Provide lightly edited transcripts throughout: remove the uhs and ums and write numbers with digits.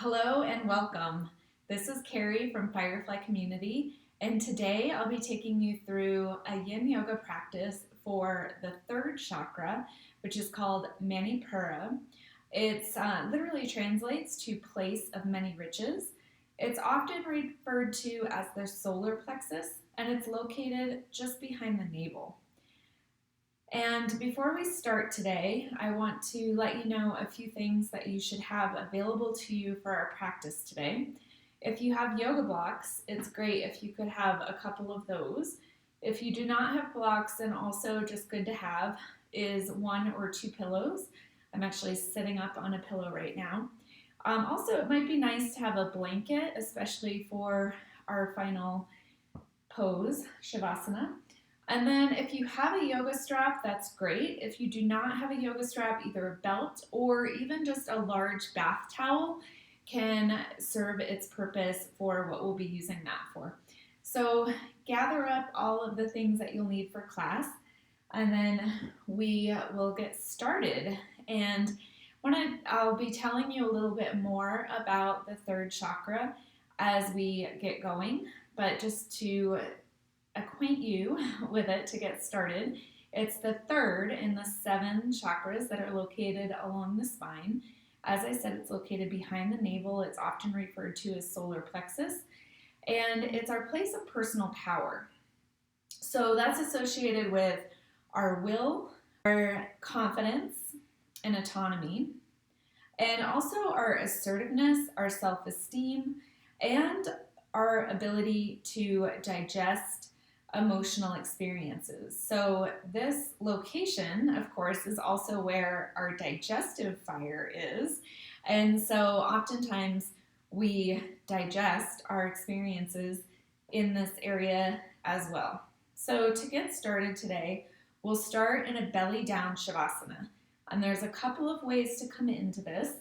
Hello and welcome. This is Carrie from Firefly Community, and today I'll be taking you through a yin yoga practice for the third chakra, which is called manipura. It's literally translates to place of many riches. It's often referred to as the solar plexus, and it's located just behind the navel. And before we start today, I want to let you know a few things that you should have available to you for our practice today. If you have yoga blocks, it's great if you could have a couple of those. If you do not have blocks, then also just good to have is 1 or 2 pillows. I'm actually sitting up on a pillow right now. Also, it might be nice to have a blanket, especially for our final pose, Shavasana. And then if you have a yoga strap, that's great. If you do not have a yoga strap, either a belt or even just a large bath towel can serve its purpose for what we'll be using that for. So gather up all of the things that you'll need for class, and then we will get started. And I'll be telling you a little bit more about the third chakra as we get going, but just to acquaint you with it to get started. It's the third in the 7 chakras that are located along the spine. As I said, it's located behind the navel. It's often referred to as solar plexus, and it's our place of personal power. So that's associated with our will, our confidence and autonomy, and also our assertiveness, our self-esteem, and our ability to digest emotional experiences. So this location, of course, is also where our digestive fire is. And so oftentimes we digest our experiences in this area as well. So to get started today, we'll start in a belly down Shavasana. And there's a couple of ways to come into this.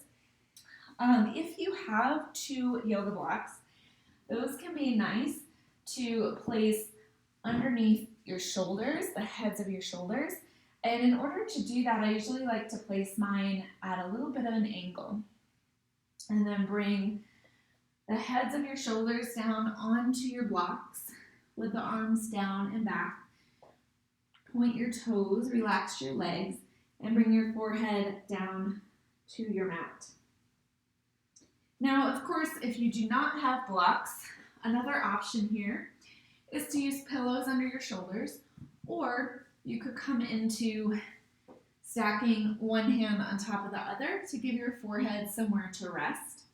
If you have 2 yoga blocks, those can be nice to place underneath your shoulders, the heads of your shoulders. And in order to do that, I usually like to place mine at a little bit of an angle. And then bring the heads of your shoulders down onto your blocks with the arms down and back. Point your toes, relax your legs, and bring your forehead down to your mat. Now, of course, if you do not have blocks, another option here is to use pillows under your shoulders, or you could come into stacking one hand on top of the other to give your forehead somewhere to rest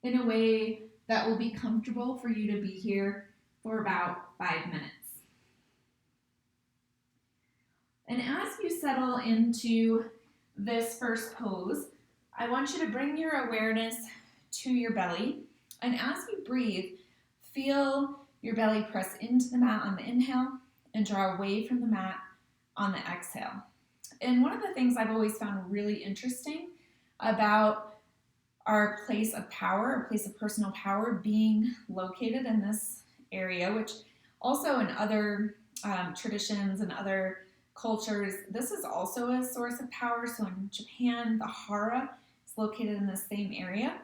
in a way that will be comfortable for you to be here for about 5 minutes. And as you settle into this first pose, I want you to bring your awareness to your belly, and as you breathe, feel your belly press into the mat on the inhale and draw away from the mat on the exhale. And one of the things I've always found really interesting about our place of power, our place of personal power being located in this area, which also in other traditions and other cultures, this is also a source of power. So in Japan, the hara is located in the same area.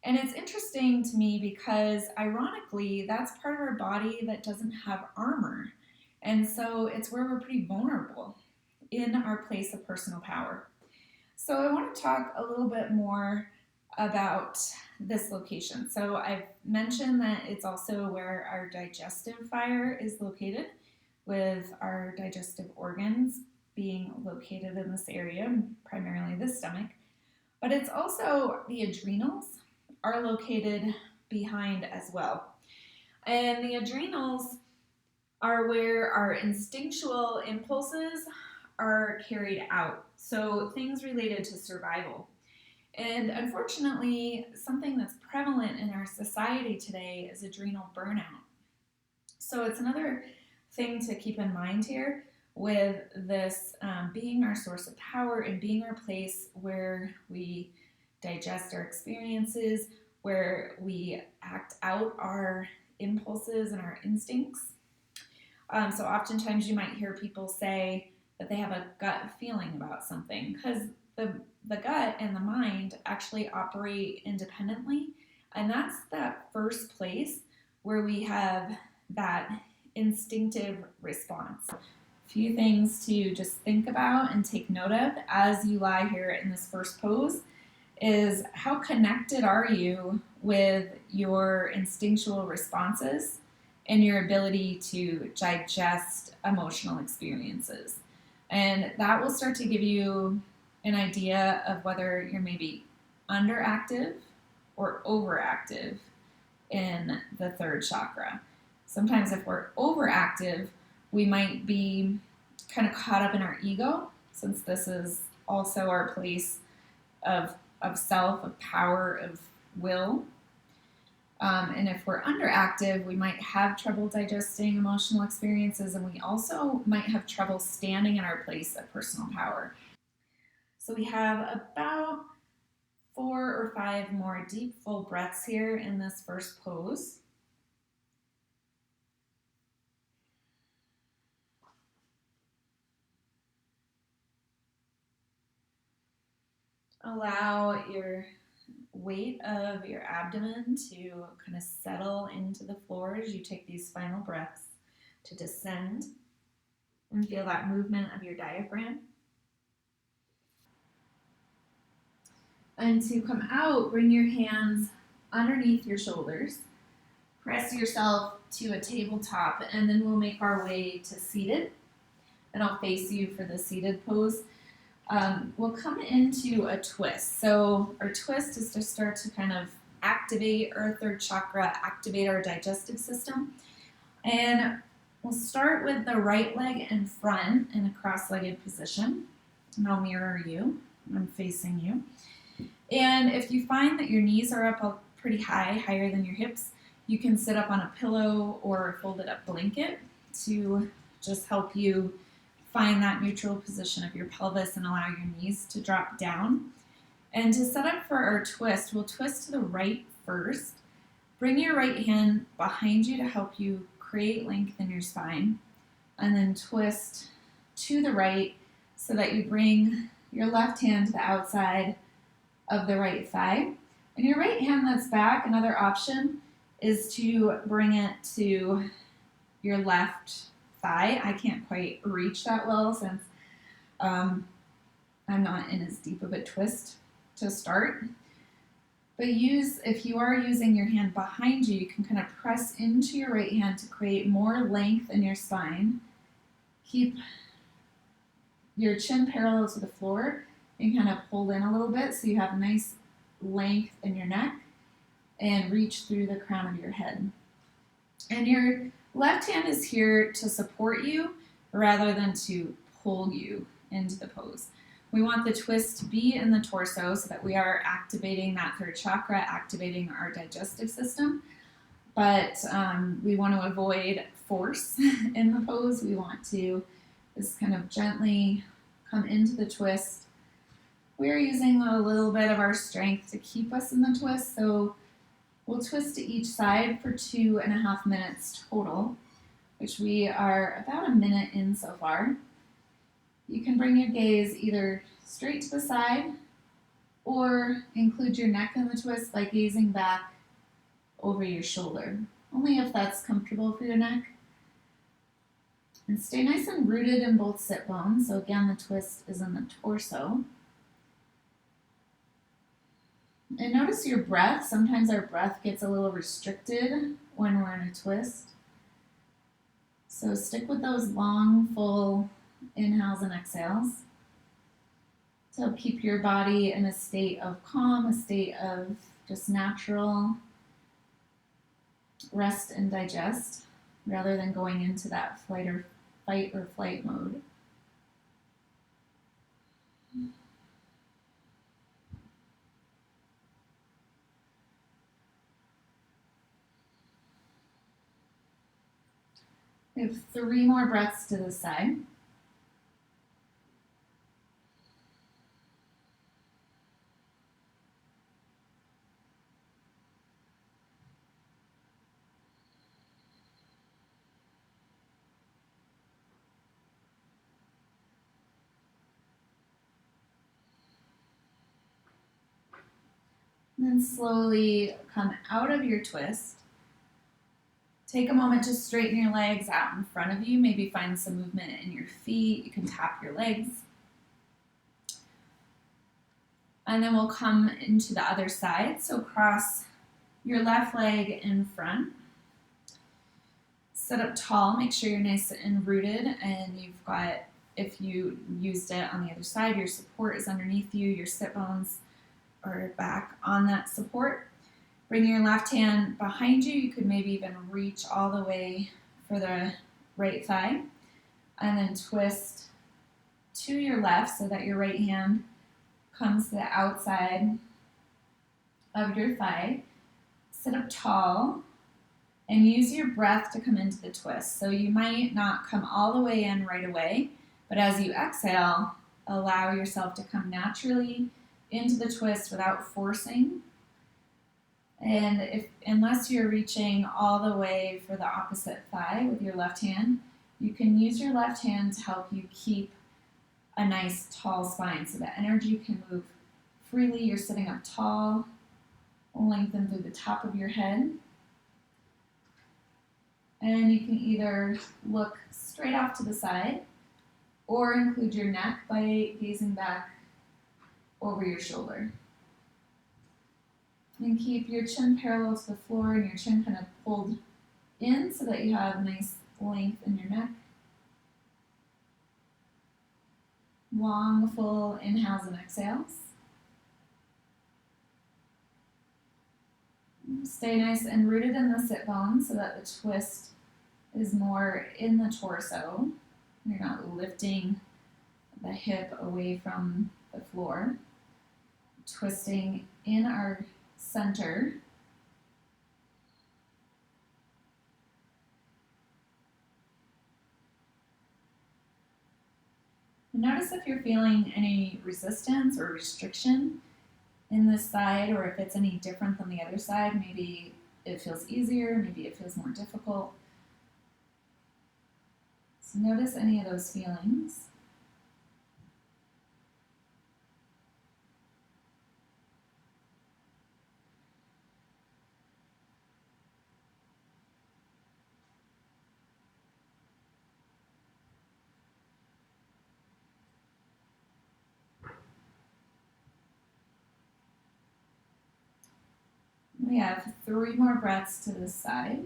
And it's interesting to me because, ironically, that's part of our body that doesn't have armor. And so it's where we're pretty vulnerable in our place of personal power. So I want to talk a little bit more about this location. So I've mentioned that it's also where our digestive fire is located, with our digestive organs being located in this area, primarily the stomach. But it's also the adrenals are located behind as well. And the adrenals are where our instinctual impulses are carried out. So things related to survival. And unfortunately, something that's prevalent in our society today is adrenal burnout. So it's another thing to keep in mind here with this being our source of power and being our place where we digest our experiences, where we act out our impulses and our instincts. So oftentimes you might hear people say that they have a gut feeling about something, because the gut and the mind actually operate independently. And that's that first place where we have that instinctive response. Few things to just think about and take note of as you lie here in this first pose is how connected are you with your instinctual responses and your ability to digest emotional experiences. And that will start to give you an idea of whether you're maybe underactive or overactive in the third chakra. Sometimes, if we're overactive, we might be kind of caught up in our ego, since this is also our place of self, of power, of will. And if we're underactive, we might have trouble digesting emotional experiences, and we also might have trouble standing in our place of personal power. So we have about 4 or 5 more deep, full breaths here in this first pose. Allow your weight of your abdomen to kind of settle into the floor as you take these final breaths to descend, and feel that movement of your diaphragm. And to come out, bring your hands underneath your shoulders. Press yourself to a tabletop, and then we'll make our way to seated. And I'll face you for the seated pose. We'll come into a twist. So our twist is to start to kind of activate our third chakra, activate our digestive system. And we'll start with the right leg in front in a cross-legged position. And I'll mirror you. I'm facing you. And if you find that your knees are up pretty high, higher than your hips, you can sit up on a pillow or a folded up blanket to just help you find that neutral position of your pelvis and allow your knees to drop down. And to set up for our twist, we'll twist to the right first. Bring your right hand behind you to help you create length in your spine. And then twist to the right so that you bring your left hand to the outside of the right thigh. And your right hand that's back, another option is to bring it to your left thigh. I can't quite reach that well since I'm not in as deep of a twist to start. But if you are using your hand behind you, you can kind of press into your right hand to create more length in your spine. Keep your chin parallel to the floor and kind of pull in a little bit so you have nice length in your neck, and reach through the crown of your head. And your left hand is here to support you rather than to pull you into the pose. We want the twist to be in the torso so that we are activating that third chakra, activating our digestive system. But we want to avoid force in the pose. We want to just kind of gently come into the twist. We're using a little bit of our strength to keep us in the twist, so we'll twist to each side for 2.5 minutes total, which we are about a minute in so far. You can bring your gaze either straight to the side or include your neck in the twist by gazing back over your shoulder, only if that's comfortable for your neck. And stay nice and rooted in both sit bones. So again, the twist is in the torso. And notice your breath. Sometimes our breath gets a little restricted when we're in a twist. So stick with those long, full inhales and exhales. So keep your body in a state of calm, a state of just natural rest and digest, rather than going into that fight or flight mode. We have 3 more breaths to the side. And then slowly come out of your twist. Take a moment to straighten your legs out in front of you. Maybe find some movement in your feet. You can tap your legs. And then we'll come into the other side. So cross your left leg in front. Sit up tall. Make sure you're nice and rooted. And you've got, if you used it on the other side, your support is underneath you. Your sit bones are back on that support. Bring your left hand behind you. You could maybe even reach all the way for the right thigh. And then twist to your left so that your right hand comes to the outside of your thigh. Sit up tall and use your breath to come into the twist. So you might not come all the way in right away, but as you exhale, allow yourself to come naturally into the twist without forcing. And unless you're reaching all the way for the opposite thigh with your left hand, you can use your left hand to help you keep a nice tall spine so that energy can move freely. You're sitting up tall, lengthen through the top of your head. And you can either look straight off to the side or include your neck by gazing back over your shoulder. And keep your chin parallel to the floor and your chin kind of pulled in so that you have nice length in your neck. Long, full inhales and exhales. Stay nice and rooted in the sit bones so that the twist is more in the torso. You're not lifting the hip away from the floor. Twisting in our center. Notice if you're feeling any resistance or restriction in this side, or if it's any different than the other side. Maybe it feels easier, maybe it feels more difficult. So notice any of those feelings. We have 3 more breaths to this side.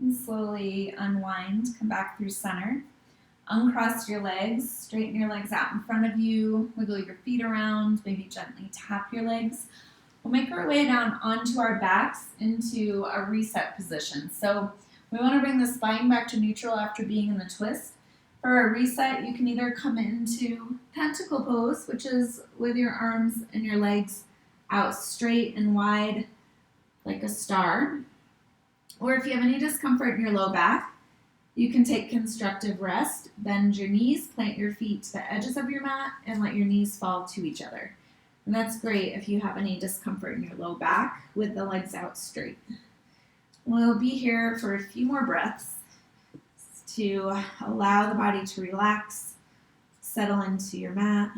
And slowly unwind, come back through center. Uncross your legs, straighten your legs out in front of you, wiggle your feet around, maybe gently tap your legs. We'll make our way down onto our backs into a reset position. So we want to bring the spine back to neutral after being in the twist. For a reset, you can either come into pentacle pose, which is with your arms and your legs out straight and wide like a star. Or if you have any discomfort in your low back, you can take constructive rest, bend your knees, plant your feet to the edges of your mat, and let your knees fall to each other. And that's great if you have any discomfort in your low back with the legs out straight. We'll be here for a few more breaths to allow the body to relax, settle into your mat.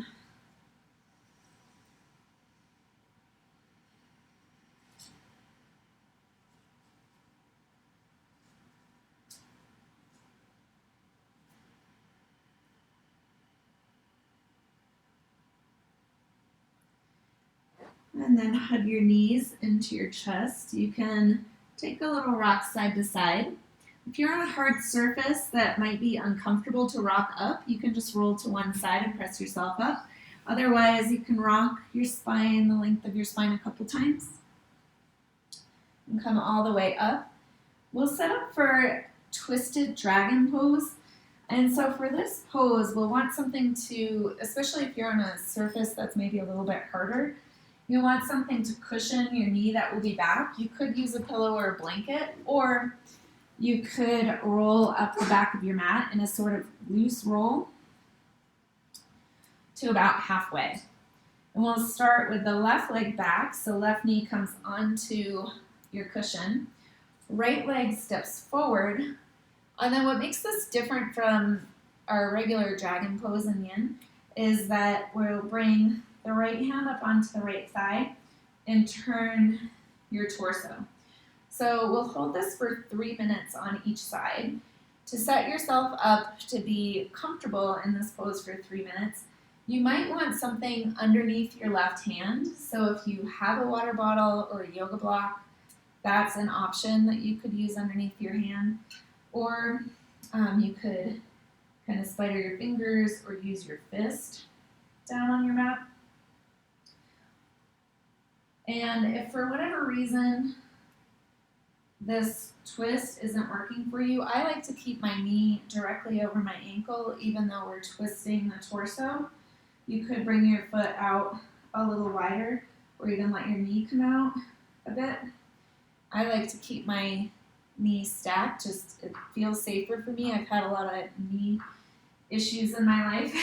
And then hug your knees into your chest. You can take a little rock side to side. If you're on a hard surface that might be uncomfortable to rock up, you can just roll to one side and press yourself up. Otherwise, you can rock your spine, the length of your spine a couple times. And come all the way up. We'll set up for twisted dragon pose. And so for this pose, we'll want something to, especially if you're on a surface that's maybe a little bit harder, You want something to cushion your knee that will be back. You could use a pillow or a blanket, or you could roll up the back of your mat in a sort of loose roll to about halfway. And we'll start with the left leg back, so left knee comes onto your cushion. Right leg steps forward. And then what makes this different from our regular dragon pose in yin is that we'll bring the right hand up onto the right thigh and turn your torso. So we'll hold this for 3 minutes on each side. To set yourself up to be comfortable in this pose for 3 minutes, you might want something underneath your left hand. So if you have a water bottle or a yoga block, that's an option that you could use underneath your hand. Or you could kind of spider your fingers or use your fist down on your mat. And if for whatever reason this twist isn't working for you, I like to keep my knee directly over my ankle even though we're twisting the torso. You could bring your foot out a little wider or even let your knee come out a bit. I like to keep my knee stacked, just it feels safer for me. I've had a lot of knee issues in my life.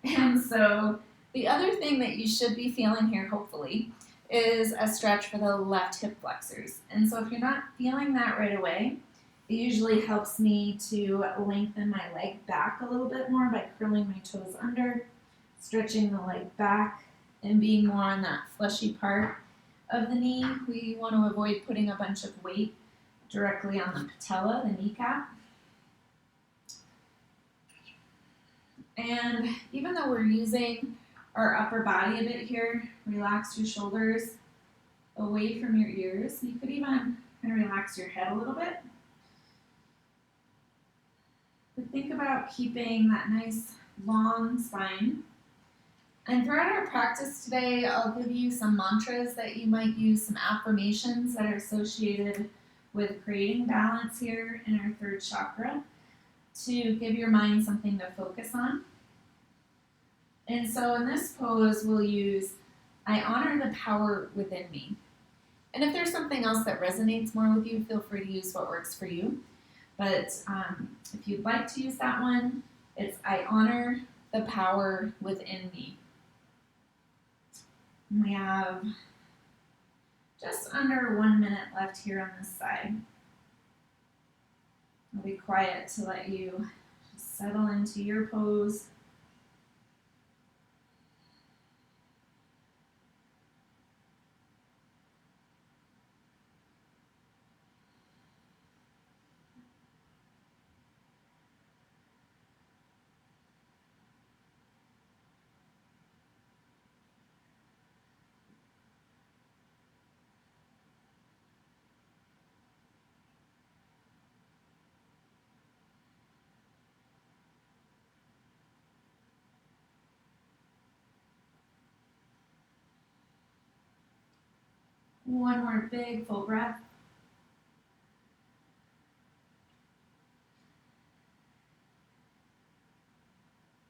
And so the other thing that you should be feeling here, hopefully, is a stretch for the left hip flexors. And so if you're not feeling that right away, it usually helps me to lengthen my leg back a little bit more by curling my toes under, stretching the leg back, and being more on that fleshy part of the knee. We want to avoid putting a bunch of weight directly on the patella, the kneecap. And even though we're using our upper body a bit here, relax your shoulders away from your ears. You could even kind of relax your head a little bit. But think about keeping that nice long spine. And throughout our practice today, I'll give you some mantras that you might use, some affirmations that are associated with creating balance here in our third chakra to give your mind something to focus on. And so in this pose, we'll use, I honor the power within me. And if there's something else that resonates more with you, feel free to use what works for you. But if you'd like to use that one, it's I honor the power within me. And we have just under 1 minute left here on this side. I'll be quiet to let you just settle into your pose. One more big full breath.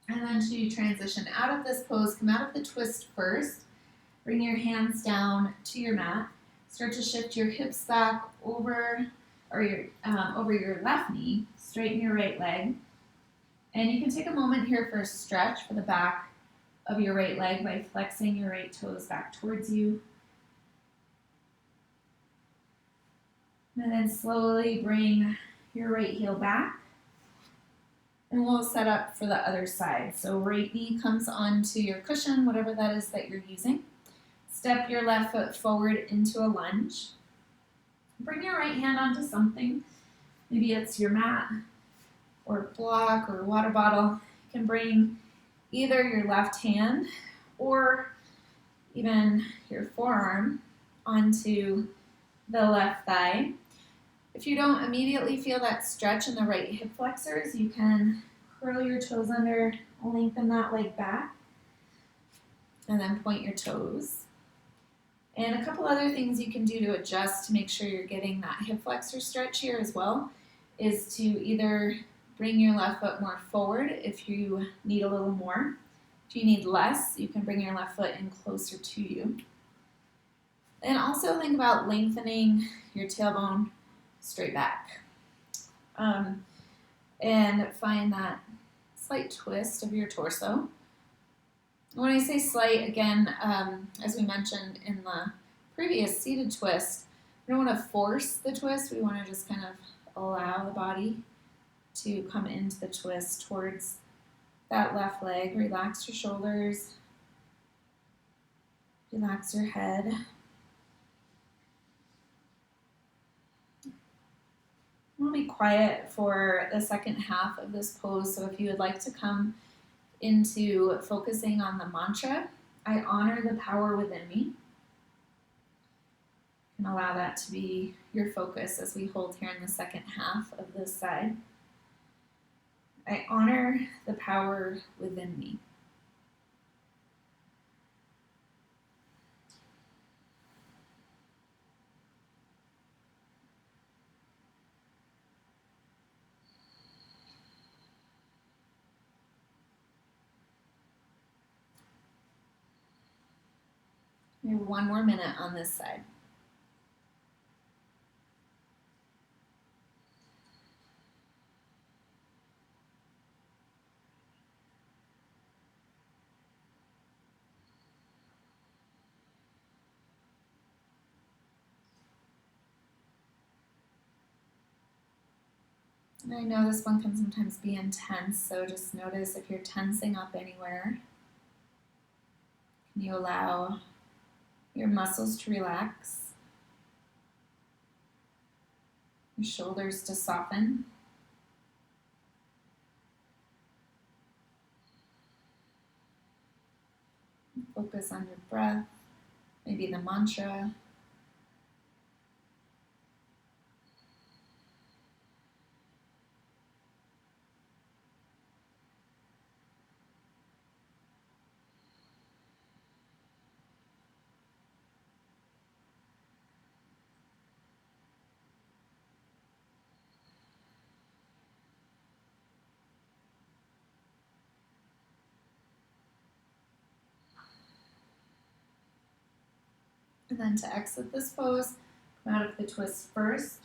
And then to transition out of this pose, come out of the twist first. Bring your hands down to your mat. Start to shift your hips back over your left knee. Straighten your right leg. And you can take a moment here for a stretch for the back of your right leg by flexing your right toes back towards you. And then slowly bring your right heel back. And we'll set up for the other side. So right knee comes onto your cushion, whatever that is that you're using. Step your left foot forward into a lunge. Bring your right hand onto something. Maybe it's your mat or block or water bottle. You can bring either your left hand or even your forearm onto the left thigh. If you don't immediately feel that stretch in the right hip flexors, you can curl your toes under, lengthen that leg back, and then point your toes. And a couple other things you can do to adjust to make sure you're getting that hip flexor stretch here as well is to either bring your left foot more forward if you need a little more, If you need less, you can bring your left foot in closer to you. And also think about lengthening your tailbone straight back. And find that slight twist of your torso. When I say slight, again, as we mentioned in the previous seated twist, we don't want to force the twist. We want to just kind of allow the body to come into the twist towards that left leg. Relax your shoulders. Relax your head. We'll be quiet for the second half of this pose, so if you would like to come into focusing on the mantra, I honor the power within me, and allow that to be your focus as we hold here in the second half of this side. I honor the power within me. We have one more minute on this side. And I know this one can sometimes be intense, so just notice if you're tensing up anywhere. Can you allow your muscles to relax? Your shoulders to soften? Focus on your breath, maybe the mantra. And then to exit this pose, come out of the twist first.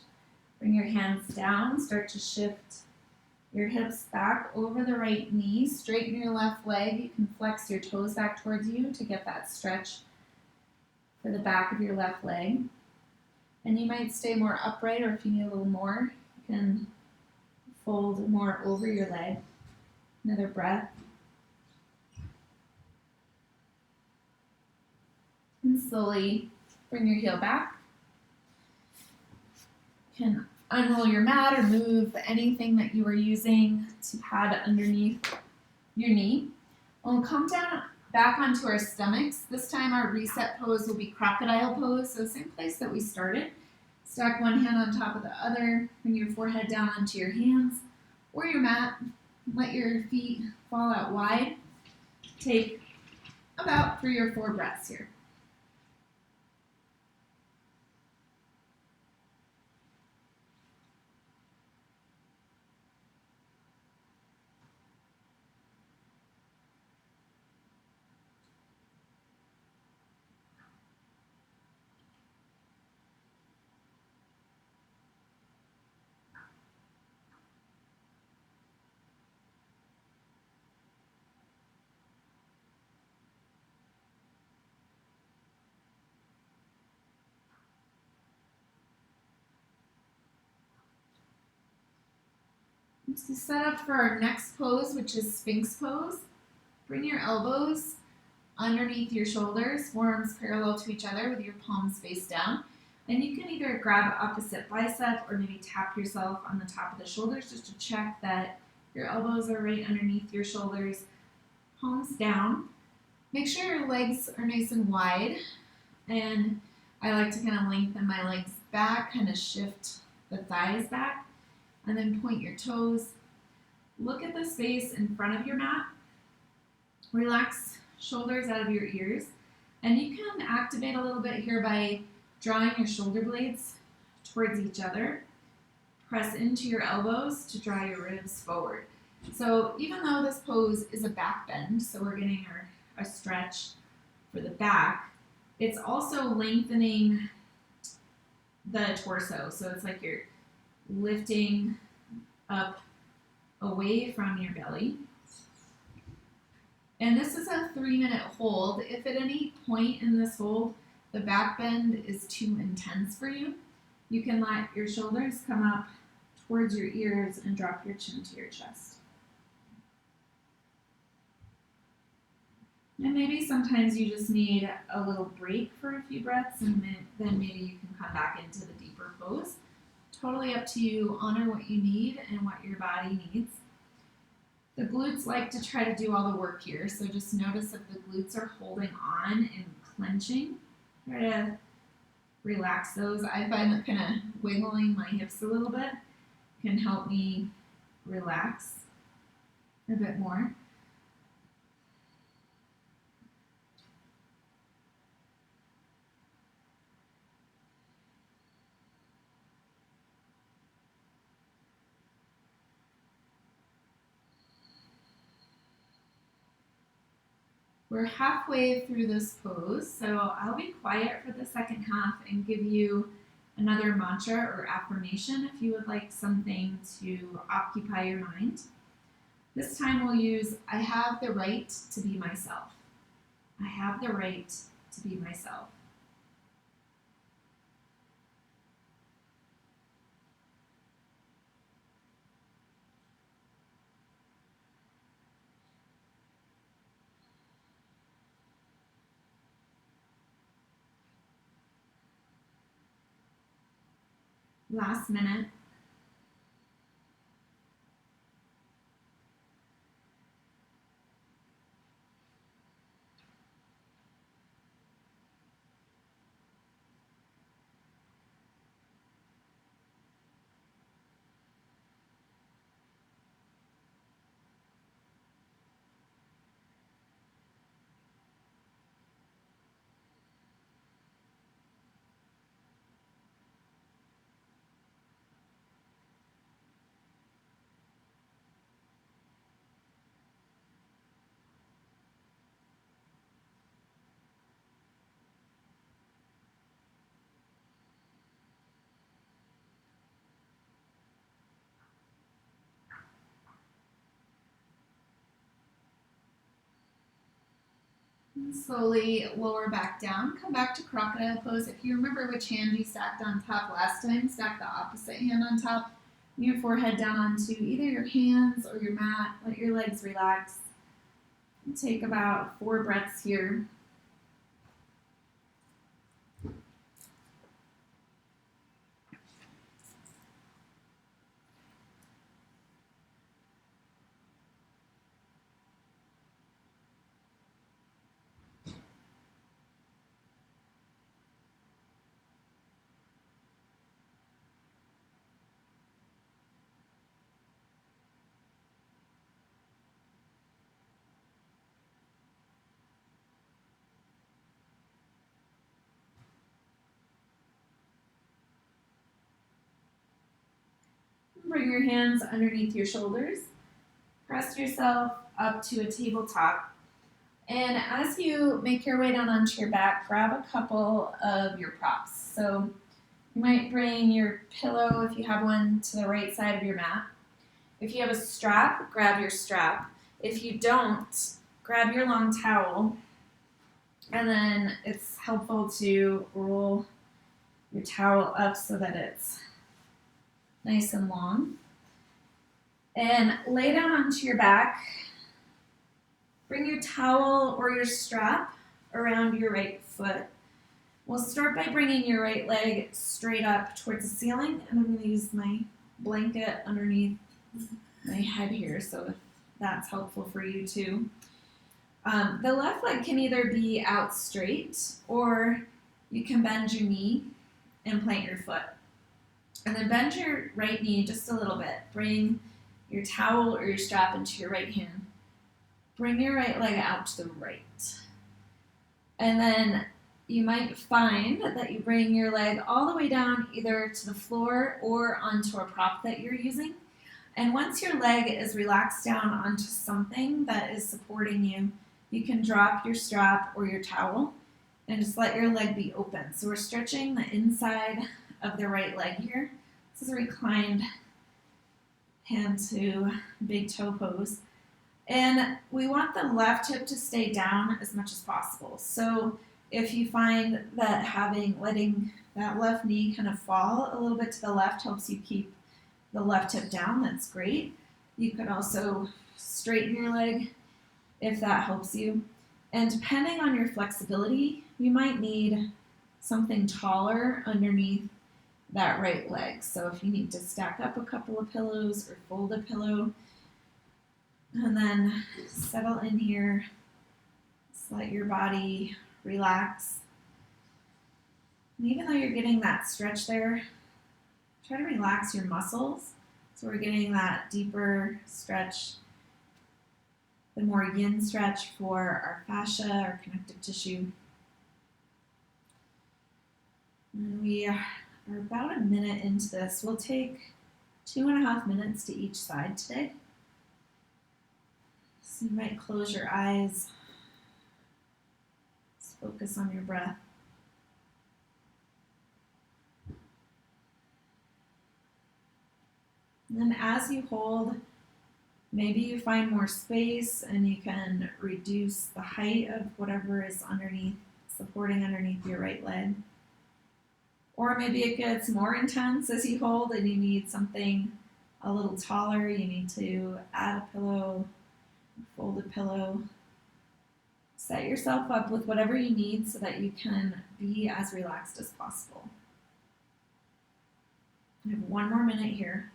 Bring your hands down, start to shift your hips back over the right knee. Straighten your left leg. You can flex your toes back towards you to get that stretch for the back of your left leg. And you might stay more upright, or if you need a little more, you can fold more over your leg. Another breath. And slowly bring your heel back. You can unroll your mat or move anything that you were using to pad underneath your knee. We'll come down back onto our stomachs. This time our reset pose will be crocodile pose, so same place that we started. Stack one hand on top of the other, bring your forehead down onto your hands or your mat. Let your feet fall out wide. Take about 3 or 4 breaths here. To set up for our next pose, which is Sphinx pose, bring your elbows underneath your shoulders, forearms parallel to each other with your palms face down. And you can either grab opposite bicep or maybe tap yourself on the top of the shoulders just to check that your elbows are right underneath your shoulders, palms down. Make sure your legs are nice and wide. And I like to kind of lengthen my legs back, kind of shift the thighs back. And then point your toes. Look at the space in front of your mat. Relax shoulders out of your ears. And you can activate a little bit here by drawing your shoulder blades towards each other. Press into your elbows to draw your ribs forward. So even though this pose is a back bend, so we're getting a stretch for the back, it's also lengthening the torso. So it's like you're lifting up away from your belly. And this is a 3-minute hold. If at any point in this hold the back bend is too intense for you, you can let your shoulders come up towards your ears and drop your chin to your chest. And maybe sometimes you just need a little break for a few breaths, and then maybe you can come back into the deeper pose. Totally up to you. Honor what you need and what your body needs. The glutes like to try to do all the work here, so just notice if the glutes are holding on and clenching. Try to relax those. I find that kind of wiggling my hips a little bit can help me relax a bit more. We're halfway through this pose, so I'll be quiet for the second half and give you another mantra or affirmation if you would like something to occupy your mind. This time we'll use, I have the right to be myself. I have the right to be myself. Last minute. And slowly lower back down. Come back to crocodile pose. If you remember which hand you stacked on top last time, stack the opposite hand on top. Bring your forehead down onto either your hands or your mat. Let your legs relax. And take about 4 breaths here. Bring your hands underneath your shoulders. Press yourself up to a tabletop. And as you make your way down onto your back, grab a couple of your props. So you might bring your pillow, if you have one, to the right side of your mat. If you have a strap, grab your strap. If you don't, grab your long towel. And then it's helpful to roll your towel up so that it's nice and long. And lay down onto your back. Bring your towel or your strap around your right foot. We'll start by bringing your right leg straight up towards the ceiling, and I'm going to use my blanket underneath my head here, so if that's helpful for you too. The left leg can either be out straight, or you can bend your knee and plant your foot. And then bend your right knee just a little bit. Bring your towel or your strap into your right hand. Bring your right leg out to the right. And then you might find that you bring your leg all the way down either to the floor or onto a prop that you're using. And once your leg is relaxed down onto something that is supporting you, you can drop your strap or your towel and just let your leg be open. So we're stretching the inside of the right leg here. This is a reclined hand to big toe pose. And we want the left hip to stay down as much as possible. So if you find that letting that left knee kind of fall a little bit to the left helps you keep the left hip down, that's great. You could also straighten your leg if that helps you. And depending on your flexibility, you might need something taller underneath that right leg. So if you need to stack up a couple of pillows or fold a pillow, and then settle in here, just let your body relax. And even though you're getting that stretch there, try to relax your muscles. So we're getting that deeper stretch, the more yin stretch for our fascia, our connective tissue. And we are about a minute into this. We'll take 2.5 minutes to each side today. So you might close your eyes, just focus on your breath. And then as you hold, maybe you find more space and you can reduce the height of whatever is supporting underneath your right leg. Or maybe it gets more intense as you hold and you need something a little taller. You need to add a pillow, fold a pillow. Set yourself up with whatever you need so that you can be as relaxed as possible. I have 1 more minute here.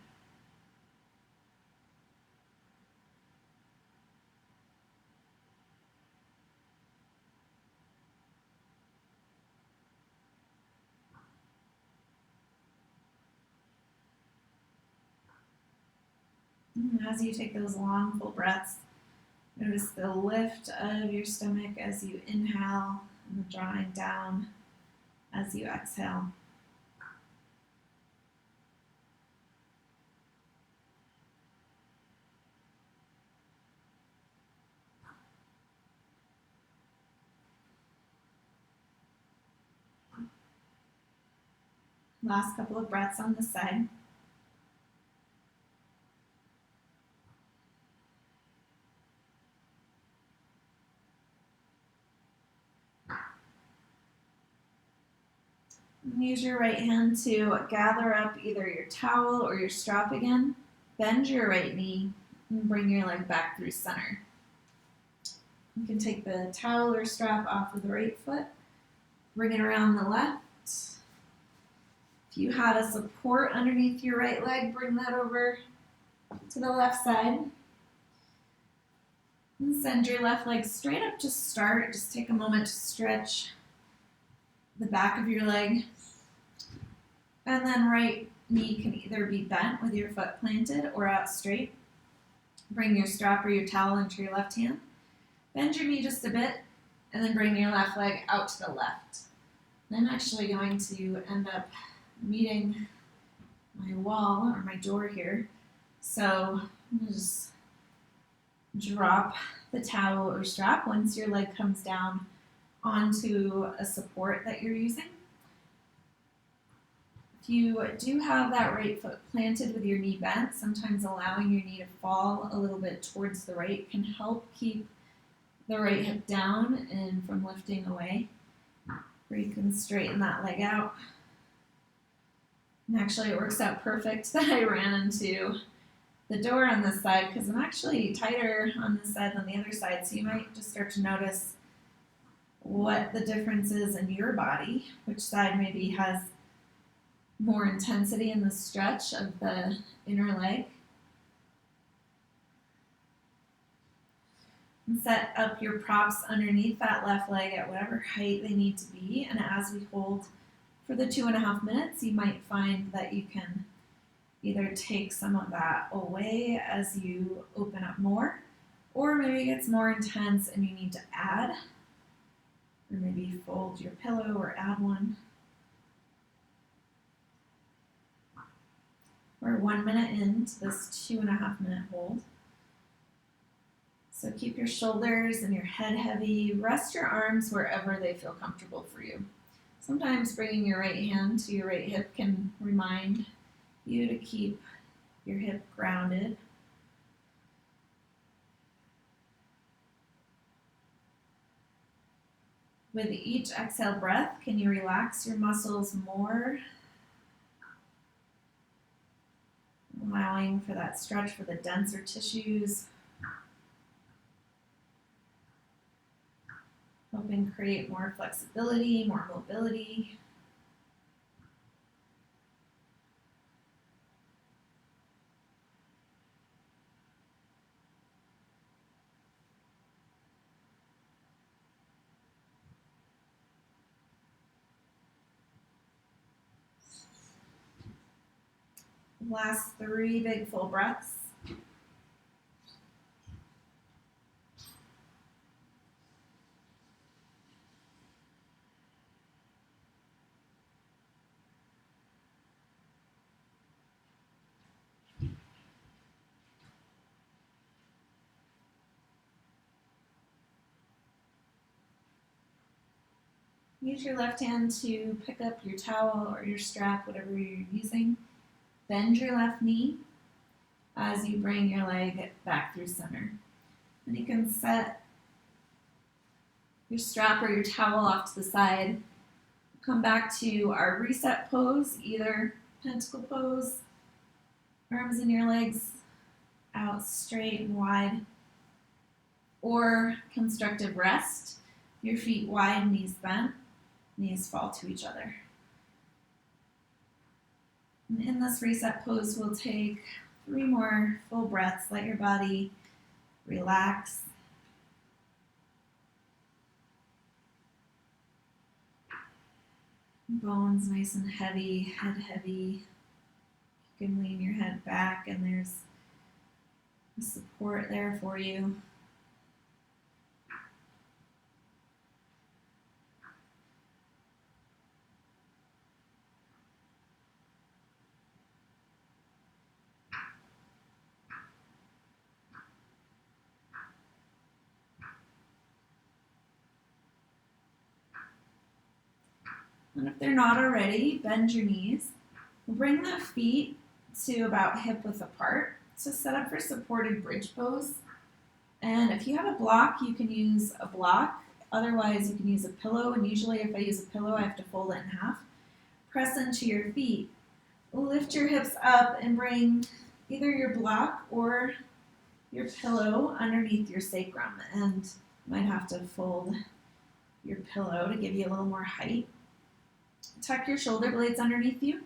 And as you take those long, full breaths, notice the lift of your stomach as you inhale and the drawing down as you exhale. Last couple of breaths on this side. Use your right hand to gather up either your towel or your strap again. Bend your right knee and bring your leg back through center. You can take the towel or strap off of the right foot, bring it around the left. If you had a support underneath your right leg, bring that over to the left side. And send your left leg straight up to start. Just take a moment to stretch the back of your leg. And then right knee can either be bent with your foot planted or out straight. Bring your strap or your towel into your left hand. Bend your knee just a bit, and then bring your left leg out to the left. I'm actually going to end up meeting my wall or my door here. So I'm going to just drop the towel or strap once your leg comes down onto a support that you're using. If you do have that right foot planted with your knee bent, sometimes allowing your knee to fall a little bit towards the right can help keep the right hip down and from lifting away. Or you can straighten that leg out. And actually it works out perfect that I ran into the door on this side because I'm actually tighter on this side than the other side. So you might just start to notice what the difference is in your body, which side maybe has more intensity in the stretch of the inner leg. And set up your props underneath that left leg at whatever height they need to be. And as we hold for the 2.5 minutes, you might find that you can either take some of that away as you open up more, or maybe it gets more intense and you need to add, or maybe fold your pillow or add one. We're 1 minute into this 2.5 minute hold. So keep your shoulders and your head heavy. Rest your arms wherever they feel comfortable for you. Sometimes bringing your right hand to your right hip can remind you to keep your hip grounded. With each exhale breath, can you relax your muscles more? Allowing for that stretch for the denser tissues. Helping create more flexibility, more mobility. Last 3 big full breaths. Use your left hand to pick up your towel or your strap, whatever you're using. Bend your left knee as you bring your leg back through center. And you can set your strap or your towel off to the side. Come back to our reset pose, either pentacle pose, arms and your legs out straight and wide, or constructive rest, your feet wide, knees bent, knees fall to each other. And in this reset pose, we'll take 3 more full breaths. Let your body relax. Bones nice and heavy, head heavy. You can lean your head back and there's support there for you. And if they're not already, bend your knees. Bring the feet to about hip width apart. So set up for supported bridge pose. And if you have a block, you can use a block. Otherwise, you can use a pillow. And usually if I use a pillow, I have to fold it in half. Press into your feet. Lift your hips up and bring either your block or your pillow underneath your sacrum. And you might have to fold your pillow to give you a little more height. Tuck your shoulder blades underneath you.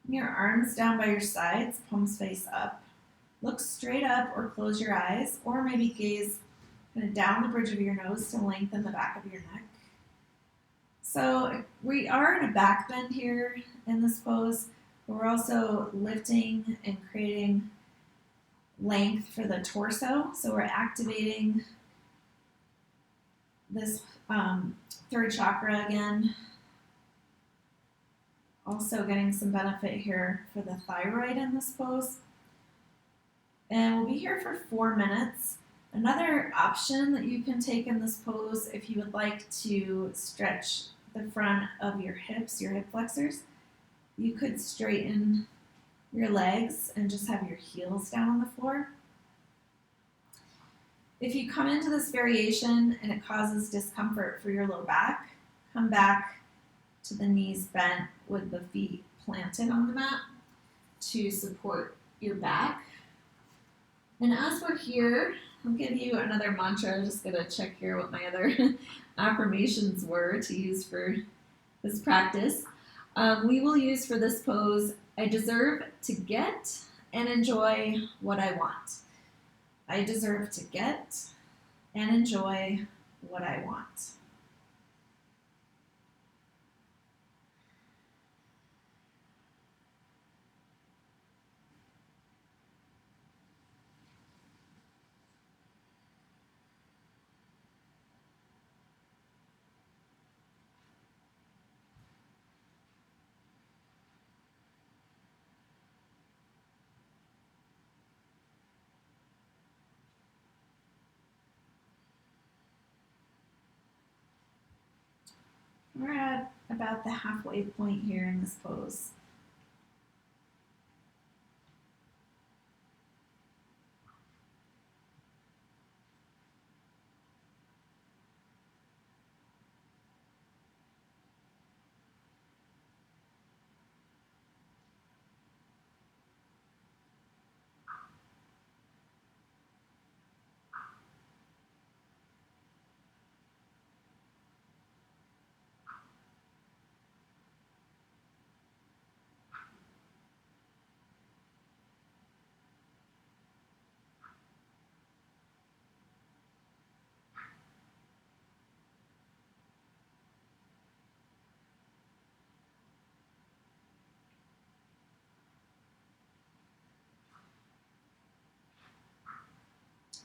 Your arms down by your sides, palms face up. Look straight up or close your eyes, or maybe gaze kind of down the bridge of your nose to lengthen the back of your neck. So we are in a back bend here in this pose, but we're also lifting and creating length for the torso. So we're activating this third chakra again. Also getting some benefit here for the thyroid in this pose. And we'll be here for 4 minutes. Another option that you can take in this pose if you would like to stretch the front of your hips, your hip flexors, you could straighten your legs and just have your heels down on the floor. If you come into this variation and it causes discomfort for your low back, come back to the knees bent with the feet planted on the mat to support your back. And as we're here, I'll give you another mantra. I'm just gonna check here what my other affirmations were to use for this practice. We will use for this pose, I deserve to get and enjoy what I want. I deserve to get and enjoy what I want. We're at about the halfway point here in this pose.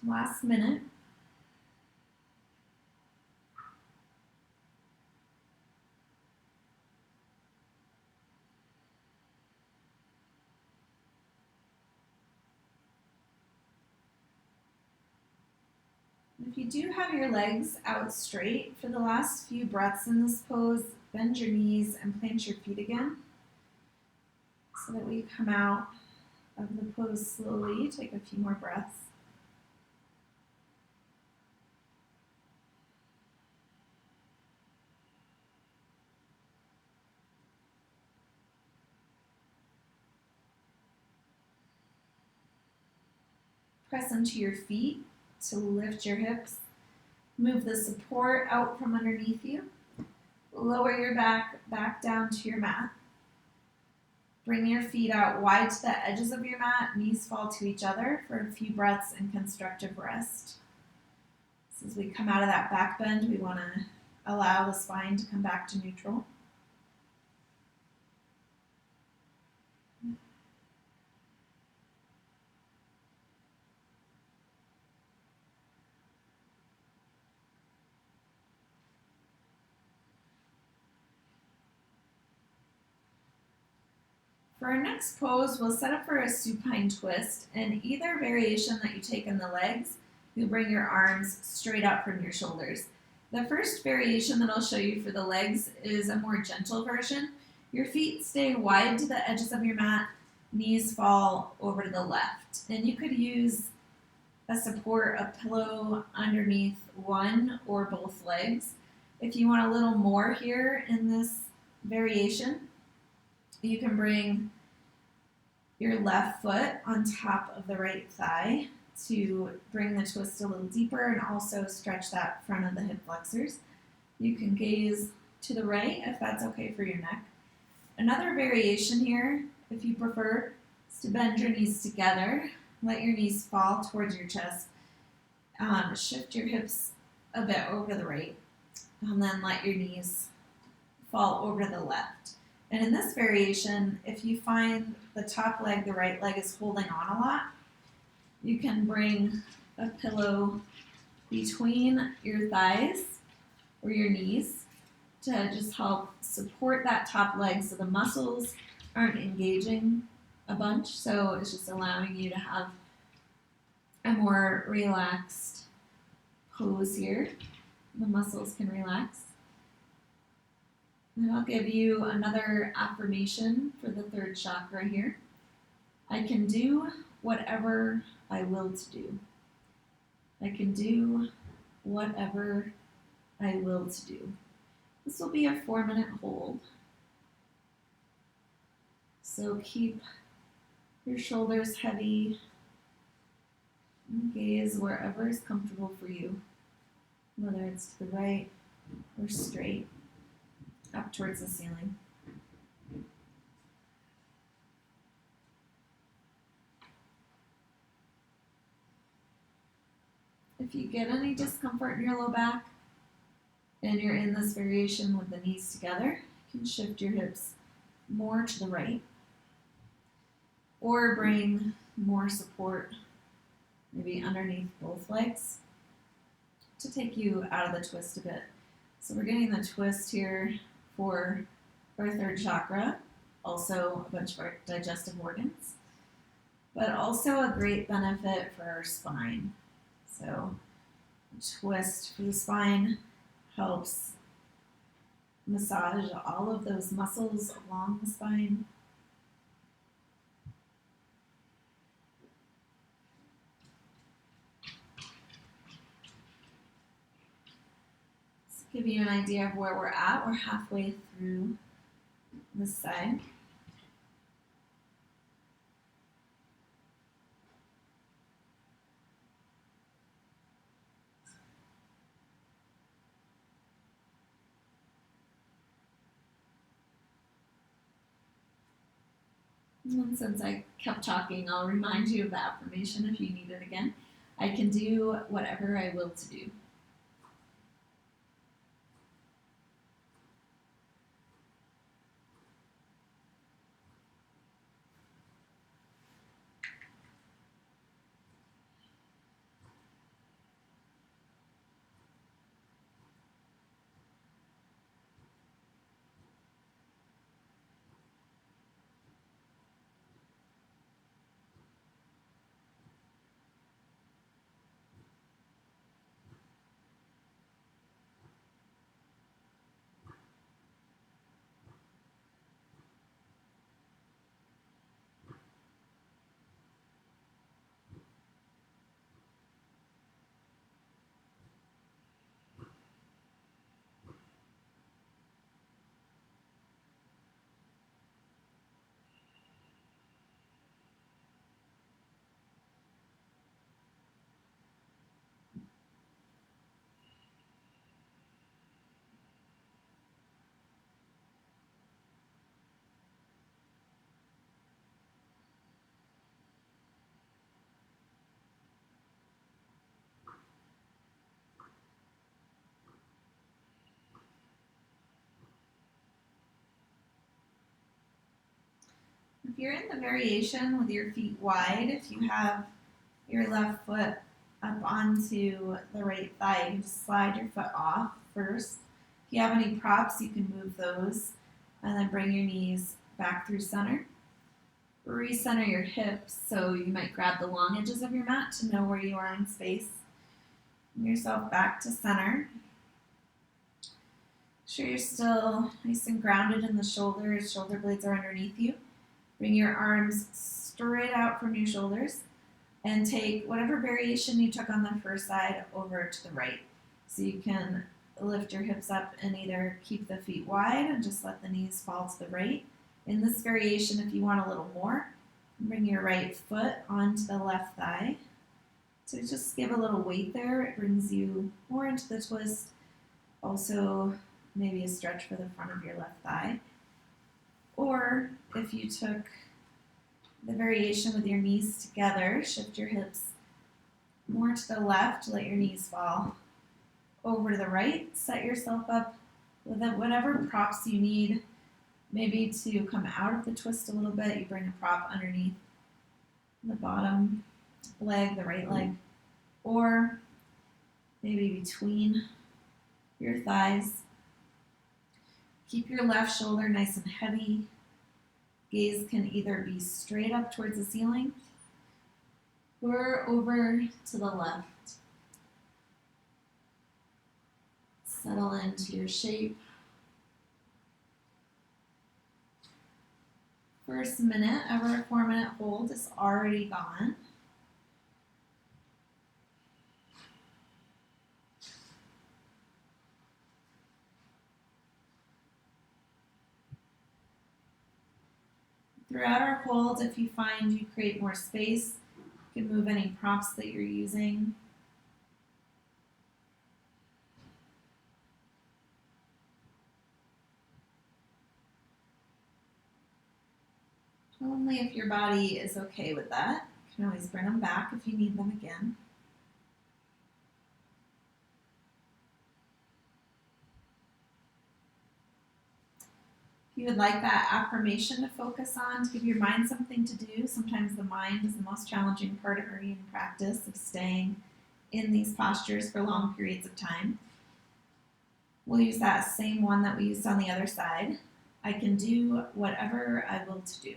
Last minute. If you do have your legs out straight, for the last few breaths in this pose, bend your knees and plant your feet again so that we come out of the pose slowly. Take a few more breaths. Press into your feet to lift your hips. Move the support out from underneath you. Lower your back down to your mat. Bring your feet out wide to the edges of your mat. Knees fall to each other for a few breaths in constructive rest. So as we come out of that back bend, we want to allow the spine to come back to neutral. For our next pose, we'll set up for a supine twist, and either variation that you take in the legs, you'll bring your arms straight up from your shoulders. The first variation that I'll show you for the legs is a more gentle version. Your feet stay wide to the edges of your mat, knees fall over to the left, and you could use a support, a pillow underneath one or both legs. If you want a little more here in this variation, you can bring your left foot on top of the right thigh to bring the twist a little deeper and also stretch that front of the hip flexors. You can gaze to the right if that's okay for your neck. Another variation here, if you prefer, is to bend your knees together. Let your knees fall towards your chest. Shift your hips a bit over to the right, and then let your knees fall over to the left. And in this variation, if you find the top leg, the right leg is holding on a lot, you can bring a pillow between your thighs or your knees to just help support that top leg so the muscles aren't engaging a bunch. So it's just allowing you to have a more relaxed pose here. The muscles can relax. And I'll give you another affirmation for the third chakra here. I can do whatever I will to do. I can do whatever I will to do. This will be a 4-minute hold. So keep your shoulders heavy and gaze wherever is comfortable for you, whether it's to the right or straight up towards the ceiling. If you get any discomfort in your low back and you're in this variation with the knees together, you can shift your hips more to the right or bring more support maybe underneath both legs to take you out of the twist a bit. So we're getting the twist here for our third chakra, also a bunch of our digestive organs, but also a great benefit for our spine. So a twist for the spine helps massage all of those muscles along the spine. Give you an idea of where we're at. We're halfway through this side. And since I kept talking, I'll remind you of the affirmation if you need it again. I can do whatever I will to do. If you're in the variation with your feet wide, if you have your left foot up onto the right thigh, you can just slide your foot off first. If you have any props, you can move those and then bring your knees back through center. Recenter your hips, so you might grab the long edges of your mat to know where you are in space. Bring yourself back to center. Make sure you're still nice and grounded in the shoulders. Shoulder blades are underneath you. Bring your arms straight out from your shoulders and take whatever variation you took on the first side over to the right. So you can lift your hips up and either keep the feet wide and just let the knees fall to the right. In this variation, if you want a little more, bring your right foot onto the left thigh. So just give a little weight there. It brings you more into the twist. Also, maybe a stretch for the front of your left thigh. Or if you took the variation with your knees together, shift your hips more to the left, let your knees fall over to the right, set yourself up with whatever props you need. Maybe to come out of the twist a little bit, you bring a prop underneath the bottom leg, the right leg, or maybe between your thighs. Keep your left shoulder nice and heavy. Gaze can either be straight up towards the ceiling or over to the left. Settle into your shape. First minute of our 4-minute hold is already gone. Throughout our hold, if you find you create more space, you can move any props that you're using. Only if your body is okay with that. You can always bring them back if you need them again. If you would like that affirmation to focus on, to give your mind something to do, sometimes the mind is the most challenging part of our yin practice, of staying in these postures for long periods of time. We'll use that same one that we used on the other side. I can do whatever I will to do.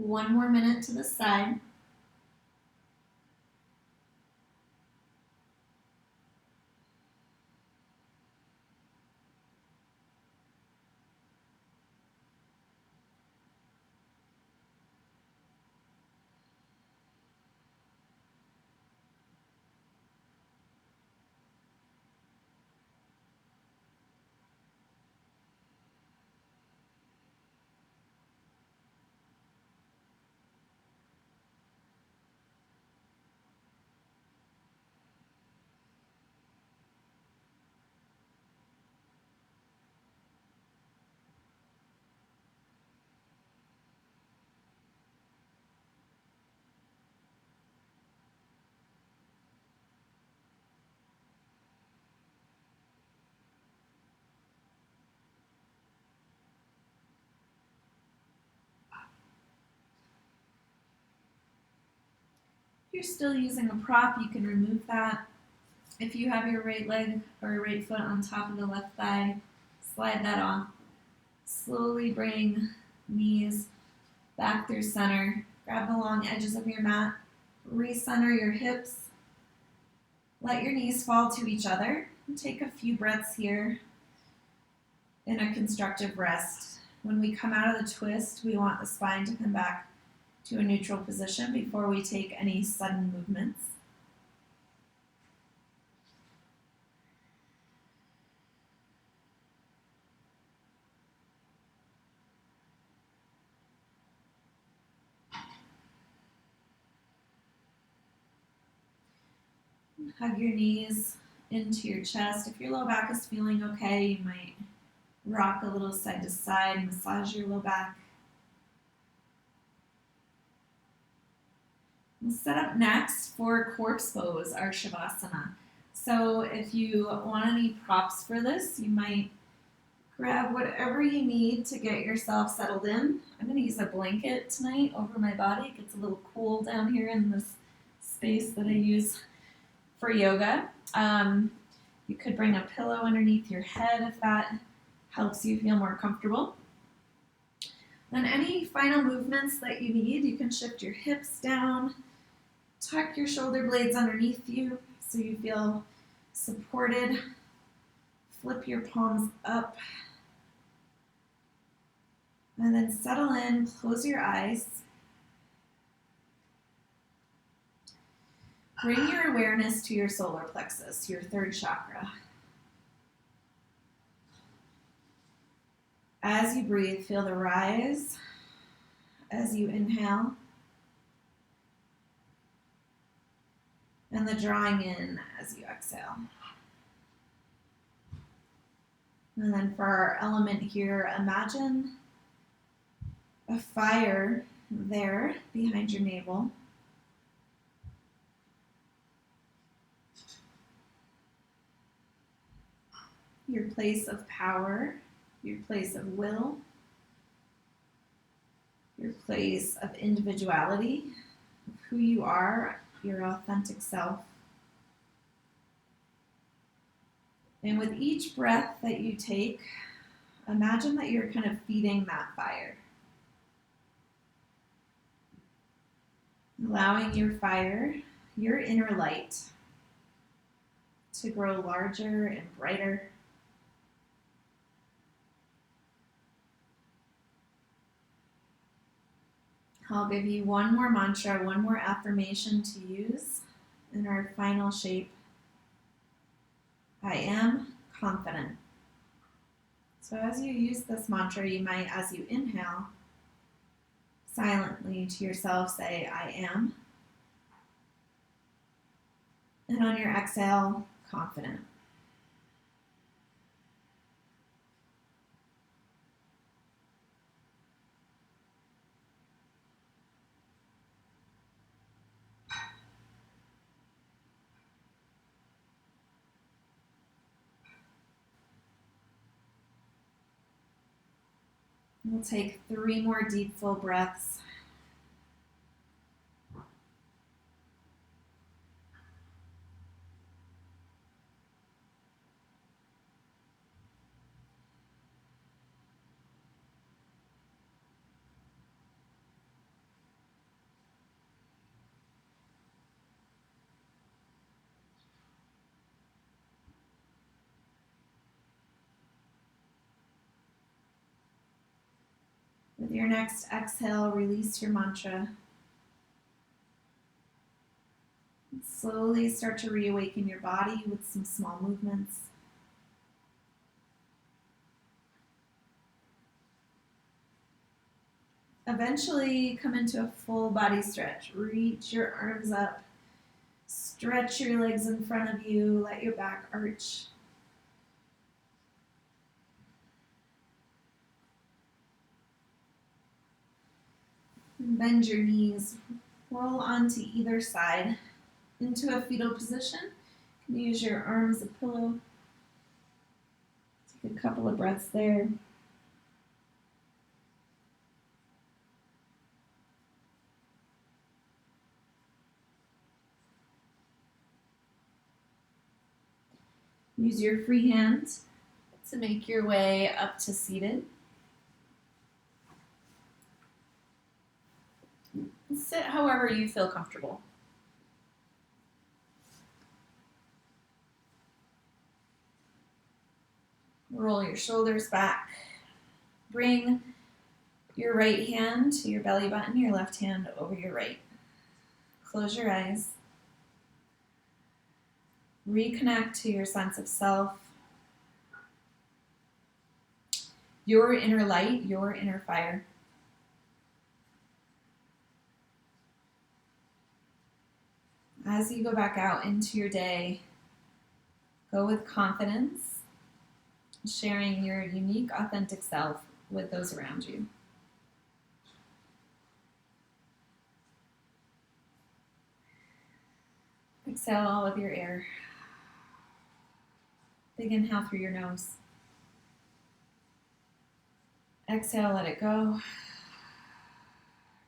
One more minute to the side. If you're still using a prop, you can remove that. If you have your right leg or right foot on top of the left thigh, slide that off. Slowly bring knees back through center. Grab the long edges of your mat. Recenter your hips. Let your knees fall to each other. And take a few breaths here in a constructive rest. When we come out of the twist, we want the spine to come back to a neutral position before we take any sudden movements. Hug your knees into your chest. If your low back is feeling okay, you might rock a little side to side, massage your low back. We'll set up next for corpse pose, our Shavasana. So if you want any props for this, you might grab whatever you need to get yourself settled in. I'm going to use a blanket tonight over my body. It gets a little cool down here in this space that I use for yoga. You could bring a pillow underneath your head if that helps you feel more comfortable. Then any final movements that you need, you can shift your hips down, tuck your shoulder blades underneath you so you feel supported. Flip your palms up. And then settle in, close your eyes. Bring your awareness to your solar plexus, your third chakra. As you breathe, feel the rise as you inhale, and the drawing in as you exhale. And then for our element here, imagine a fire there behind your navel. Your place of power, your place of will, your place of individuality, of who you are, your authentic self. And with each breath that you take, imagine that you're kind of feeding that fire. Allowing your fire, your inner light, to grow larger and brighter. I'll give you one more mantra, one more affirmation to use in our final shape. I am confident. So as you use this mantra, you might, as you inhale, silently to yourself say, I am. And on your exhale, confident. We'll take 3 more deep, full breaths. With your next exhale, release your mantra. And slowly start to reawaken your body with some small movements. Eventually, come into a full body stretch. Reach your arms up. Stretch your legs in front of you. Let your back arch. And bend your knees. Roll onto either side into a fetal position. You can use your arms as a pillow. Take a couple of breaths there. Use your free hand to make your way up to seated. Sit however you feel comfortable. Roll your shoulders back. Bring your right hand to your belly button, your left hand over your right. Close your eyes. Reconnect to your sense of self, your inner light, your inner fire. As you go back out into your day, go with confidence, sharing your unique, authentic self with those around you. Exhale all of your air. Big inhale through your nose. Exhale, let it go.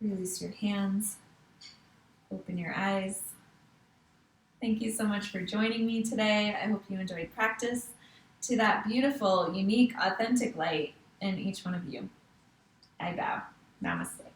Release your hands. Open your eyes. Thank you so much for joining me today. I hope you enjoyed practice to that beautiful, unique, authentic light in each one of you. I bow. Namaste.